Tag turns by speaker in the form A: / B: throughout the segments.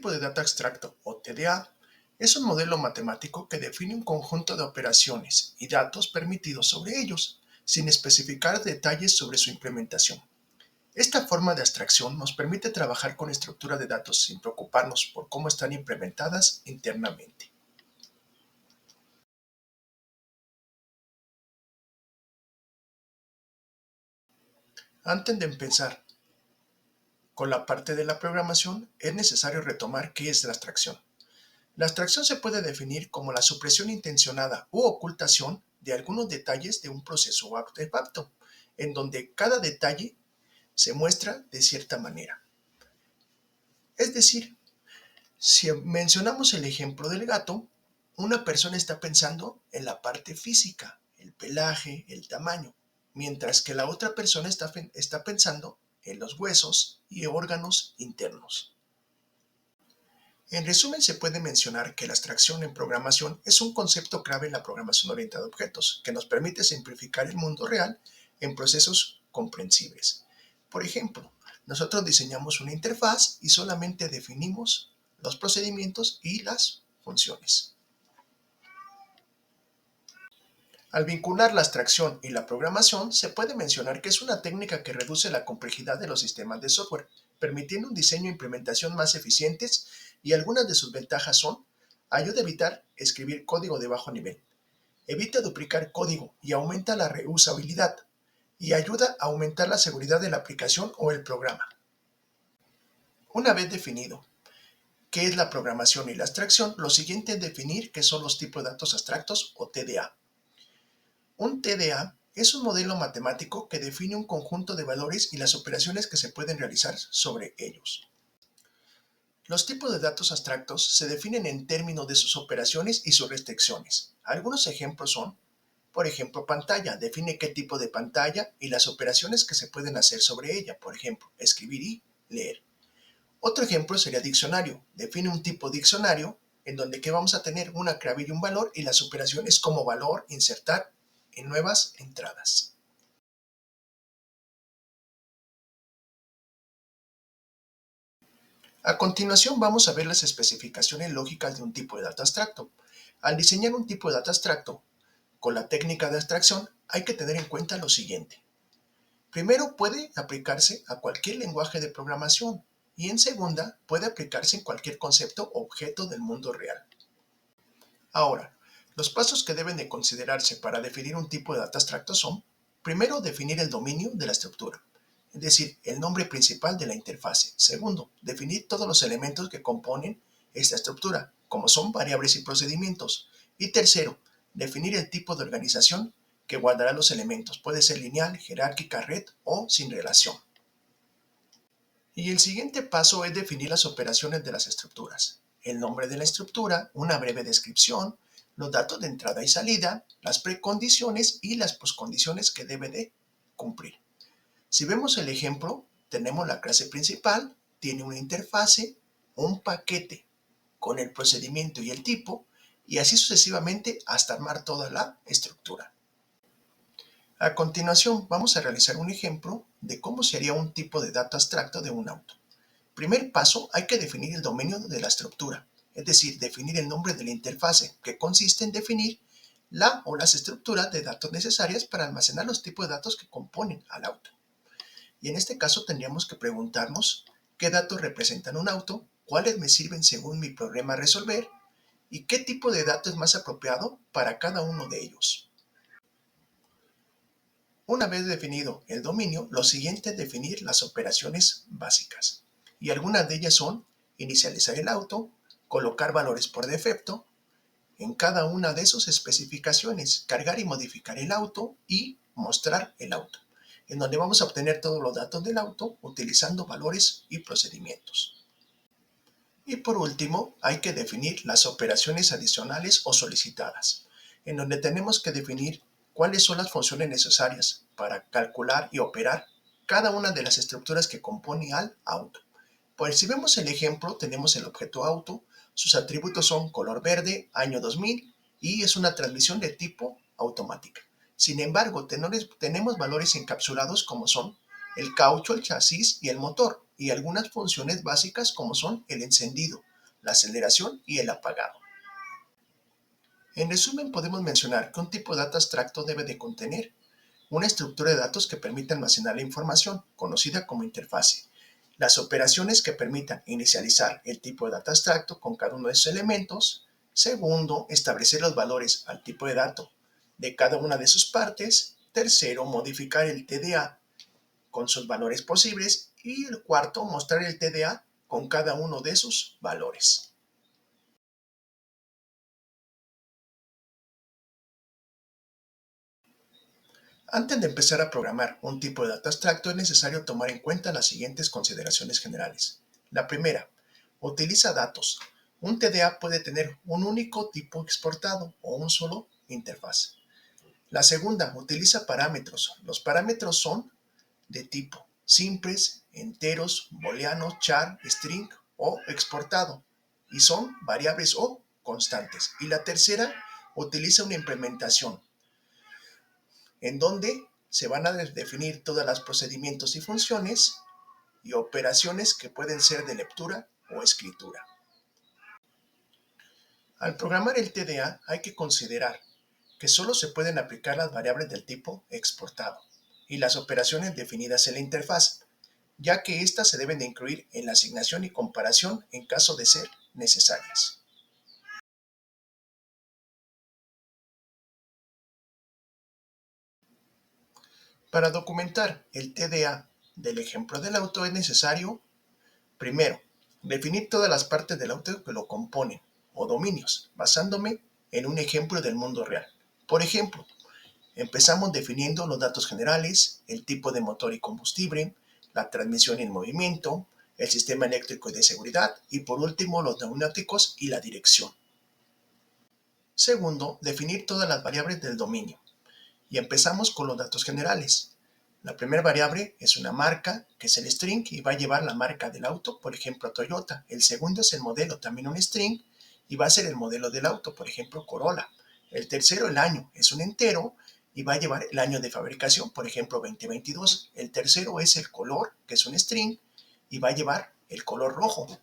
A: tipo de dato abstracto, o TDA, es un modelo matemático que define un conjunto de operaciones y datos permitidos sobre ellos, sin especificar detalles sobre su implementación. Esta forma de abstracción nos permite trabajar con estructura de datos sin preocuparnos por cómo están implementadas internamente. Antes de empezar con la parte de la programación, es necesario retomar qué es la abstracción. La abstracción se puede definir como la supresión intencionada u ocultación de algunos detalles de un proceso o artefacto, en donde cada detalle se muestra de cierta manera. Es decir, si mencionamos el ejemplo del gato, una persona está pensando en la parte física, el pelaje, el tamaño, mientras que la otra persona está pensando en los huesos y órganos internos. En resumen, se puede mencionar que la abstracción en programación es un concepto clave en la programación orientada a objetos, que nos permite simplificar el mundo real en procesos comprensibles. Por ejemplo, nosotros diseñamos una interfaz y solamente definimos los procedimientos y las funciones. Al vincular la abstracción y la programación, se puede mencionar que es una técnica que reduce la complejidad de los sistemas de software, permitiendo un diseño e implementación más eficientes, y algunas de sus ventajas son: ayuda a evitar escribir código de bajo nivel, evita duplicar código y aumenta la reusabilidad, y ayuda a aumentar la seguridad de la aplicación o el programa. Una vez definido qué es la programación y la abstracción, lo siguiente es definir qué son los tipos de datos abstractos, o TDA. Un TDA es un modelo matemático que define un conjunto de valores y las operaciones que se pueden realizar sobre ellos. Los tipos de datos abstractos se definen en términos de sus operaciones y sus restricciones. Algunos ejemplos son: por ejemplo, pantalla define qué tipo de pantalla y las operaciones que se pueden hacer sobre ella, por ejemplo, escribir y leer. Otro ejemplo sería diccionario, define un tipo diccionario en donde que vamos a tener una clave y un valor y las operaciones como valor, insertar en nuevas entradas. A continuación vamos a ver las especificaciones lógicas de un tipo de dato abstracto. Al diseñar un tipo de dato abstracto con la técnica de abstracción, hay que tener en cuenta lo siguiente. Primero, puede aplicarse a cualquier lenguaje de programación, y en segunda, puede aplicarse en cualquier concepto o objeto del mundo real. Ahora, los pasos que deben de considerarse para definir un tipo de dato abstracto son: primero, definir el dominio de la estructura, es decir, el nombre principal de la interfase. Segundo, definir todos los elementos que componen esta estructura, como son variables y procedimientos. Y tercero, definir el tipo de organización que guardará los elementos. Puede ser lineal, jerárquica, red o sin relación. Y el siguiente paso es definir las operaciones de las estructuras: el nombre de la estructura, una breve descripción, los datos de entrada y salida, las precondiciones y las poscondiciones que debe de cumplir. Si vemos el ejemplo, tenemos la clase principal, tiene una interfase, un paquete con el procedimiento y el tipo, y así sucesivamente hasta armar toda la estructura. A continuación, vamos a realizar un ejemplo de cómo sería un tipo de dato abstracto de un auto. Primer paso, hay que definir el dominio de la estructura, es decir, definir el nombre de la interfase, que consiste en definir la o las estructuras de datos necesarias para almacenar los tipos de datos que componen al auto. Y en este caso tendríamos que preguntarnos qué datos representan un auto, cuáles me sirven según mi problema a resolver y qué tipo de dato es más apropiado para cada uno de ellos. Una vez definido el dominio, lo siguiente es definir las operaciones básicas. Y algunas de ellas son: inicializar el auto, colocar valores por defecto en cada una de sus especificaciones, cargar y modificar el auto y mostrar el auto, en donde vamos a obtener todos los datos del auto utilizando valores y procedimientos. Y por último, hay que definir las operaciones adicionales o solicitadas, en donde tenemos que definir cuáles son las funciones necesarias para calcular y operar cada una de las estructuras que compone al auto. Pues si vemos el ejemplo, tenemos el objeto auto, sus atributos son color verde, año 2000, y es una transmisión de tipo automática. Sin embargo, tenemos valores encapsulados como son el caucho, el chasis y el motor, y algunas funciones básicas como son el encendido, la aceleración y el apagado. En resumen, podemos mencionar que un tipo de data abstracto debe de contener una estructura de datos que permita almacenar la información, conocida como interfase, las operaciones que permitan inicializar el tipo de data abstracto con cada uno de sus elementos. Segundo, establecer los valores al tipo de dato de cada una de sus partes. Tercero, modificar el TDA con sus valores posibles. Y el cuarto, mostrar el TDA con cada uno de sus valores. Antes de empezar a programar un tipo de data abstracto es necesario tomar en cuenta las siguientes consideraciones generales. La primera, utiliza datos. Un TDA puede tener un único tipo exportado o un solo interfaz. La segunda, utiliza parámetros. Los parámetros son de tipo simples, enteros, booleanos, char, string o exportado y son variables o constantes. Y la tercera, utiliza una implementación en donde se van a definir todos los procedimientos y funciones y operaciones que pueden ser de lectura o escritura. Al programar el TDA hay que considerar que solo se pueden aplicar las variables del tipo exportado y las operaciones definidas en la interfaz, ya que éstas se deben de incluir en la asignación y comparación en caso de ser necesarias. Para documentar el TDA del ejemplo del auto es necesario, primero, definir todas las partes del auto que lo componen, o dominios, basándome en un ejemplo del mundo real. Por ejemplo, empezamos definiendo los datos generales, el tipo de motor y combustible, la transmisión y el movimiento, el sistema eléctrico y de seguridad, y por último los neumáticos y la dirección. Segundo, definir todas las variables del dominio. Y empezamos con los datos generales. La primera variable es una marca, que es el string, y va a llevar la marca del auto, por ejemplo Toyota. El segundo es el modelo, también un string, y va a ser el modelo del auto, por ejemplo Corolla. El tercero, el año, es un entero, y va a llevar el año de fabricación, por ejemplo 2022. El tercero es el color, que es un string, y va a llevar el color rojo.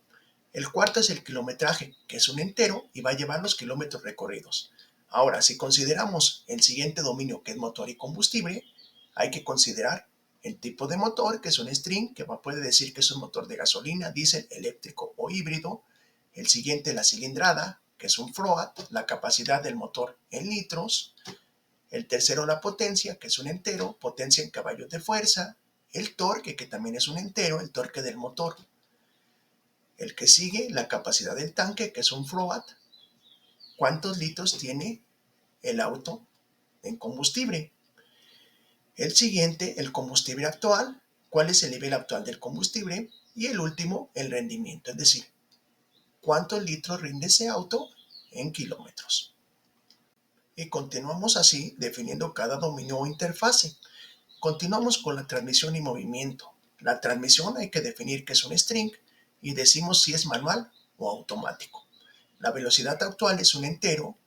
A: El cuarto es el kilometraje, que es un entero, y va a llevar los kilómetros recorridos. Ahora, si consideramos el siguiente dominio, que es motor y combustible, hay que considerar el tipo de motor, que es un string, que puede decir que es un motor de gasolina, diésel, eléctrico o híbrido. El siguiente, la cilindrada, que es un float, la capacidad del motor en litros. El tercero, la potencia, que es un entero, potencia en caballos de fuerza. El torque, que también es un entero, el torque del motor. El que sigue, la capacidad del tanque, que es un float. ¿Cuántos litros tiene el auto en combustible? El siguiente, el combustible actual, cuál es el nivel actual del combustible, y el último, el rendimiento, es decir, cuántos litros rinde ese auto en kilómetros. Y continuamos así definiendo cada dominio o interfase. Continuamos con la transmisión y movimiento. La transmisión hay que definir que es un string y decimos si es manual o automático. La velocidad actual es un entero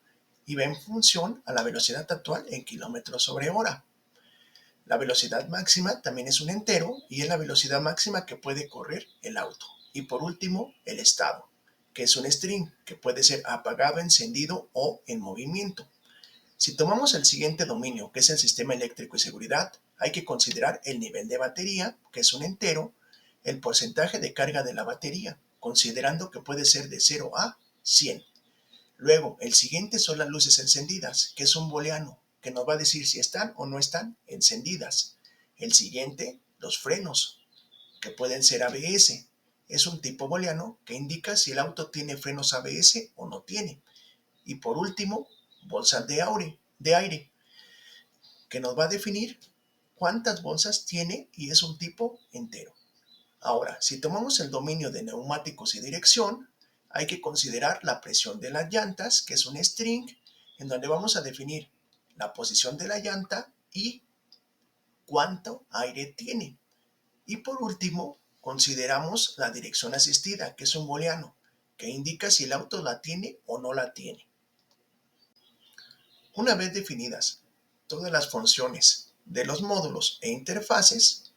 A: y va en función a la velocidad actual en kilómetros sobre hora. La velocidad máxima también es un entero y es la velocidad máxima que puede correr el auto. Y por último, el estado, que es un string que puede ser apagado, encendido o en movimiento. Si tomamos el siguiente dominio, que es el sistema eléctrico y seguridad, hay que considerar el nivel de batería, que es un entero, el porcentaje de carga de la batería, considerando que puede ser de 0 a 100. Luego, el siguiente son las luces encendidas, que es un booleano, que nos va a decir si están o no están encendidas. El siguiente, los frenos, que pueden ser ABS. Es un tipo booleano que indica si el auto tiene frenos ABS o no tiene. Y por último, bolsas de aire, que nos va a definir cuántas bolsas tiene y es un tipo entero. Ahora, si tomamos el dominio de neumáticos y dirección, hay que considerar la presión de las llantas, que es un string, en donde vamos a definir la posición de la llanta y cuánto aire tiene. Y por último, consideramos la dirección asistida, que es un booleano, que indica si el auto la tiene o no la tiene. Una vez definidas todas las funciones de los módulos e interfaces,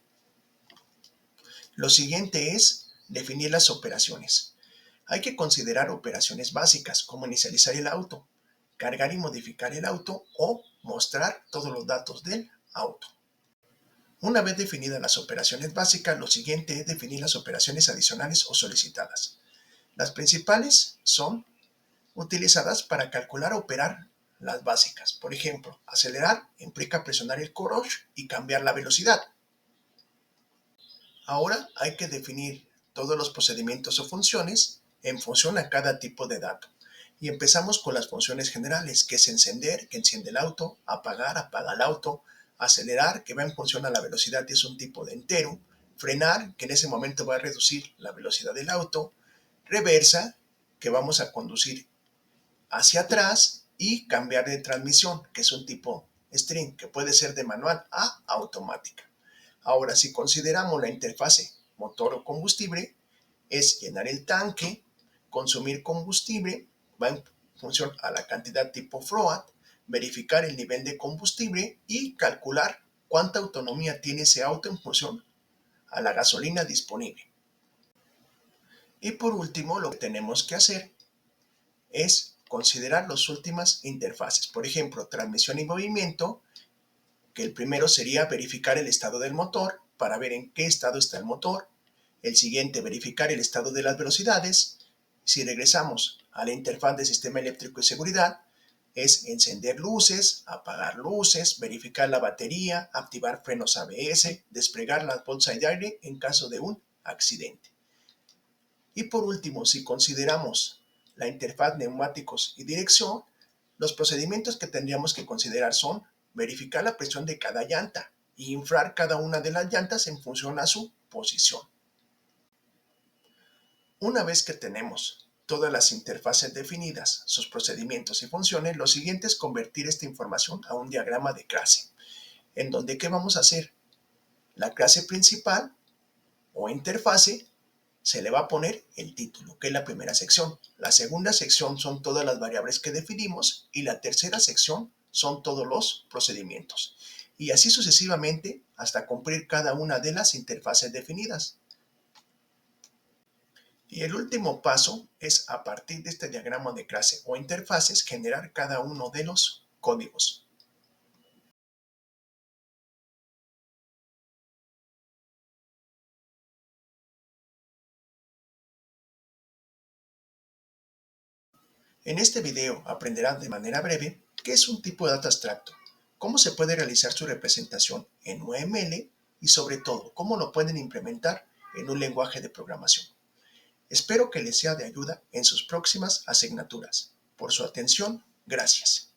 A: lo siguiente es definir las operaciones. Hay que considerar operaciones básicas como inicializar el auto, cargar y modificar el auto o mostrar todos los datos del auto. Una vez definidas las operaciones básicas, lo siguiente es definir las operaciones adicionales o solicitadas. Las principales son utilizadas para calcular o operar las básicas. Por ejemplo, acelerar implica presionar el clutch y cambiar la velocidad. Ahora hay que definir todos los procedimientos o funciones en función a cada tipo de dato. Y empezamos con las funciones generales, que es encender, que enciende el auto, apagar, apaga el auto, acelerar, que va en función a la velocidad y es un tipo de entero, frenar, que en ese momento va a reducir la velocidad del auto, reversa, que vamos a conducir hacia atrás, y cambiar de transmisión, que es un tipo string, que puede ser de manual a automática. Ahora, si consideramos la interfase motor o combustible, es llenar el tanque, consumir combustible, va en función a la cantidad tipo float, verificar el nivel de combustible y calcular cuánta autonomía tiene ese auto en función a la gasolina disponible. Y por último, lo que tenemos que hacer es considerar las últimas interfaces. Por ejemplo, transmisión y movimiento, que el primero sería verificar el estado del motor para ver en qué estado está el motor. El siguiente, verificar el estado de las velocidades. Si regresamos a la interfaz de sistema eléctrico y seguridad, es encender luces, apagar luces, verificar la batería, activar frenos ABS, desplegar las bolsas de aire en caso de un accidente. Y por último, si consideramos la interfaz neumáticos y dirección, los procedimientos que tendríamos que considerar son verificar la presión de cada llanta y inflar cada una de las llantas en función a su posición. Una vez que tenemos todas las interfaces definidas, sus procedimientos y funciones, lo siguiente es convertir esta información a un diagrama de clase, en donde ¿qué vamos a hacer? La clase principal o interfase se le va a poner el título, que es la primera sección. La segunda sección son todas las variables que definimos y la tercera sección son todos los procedimientos. Y así sucesivamente hasta cumplir cada una de las interfaces definidas. Y el último paso es, a partir de este diagrama de clase o interfaces, generar cada uno de los códigos. En este video aprenderás de manera breve qué es un tipo de dato abstracto, cómo se puede realizar su representación en UML y sobre todo cómo lo pueden implementar en un lenguaje de programación. Espero que les sea de ayuda en sus próximas asignaturas. Por su atención, gracias.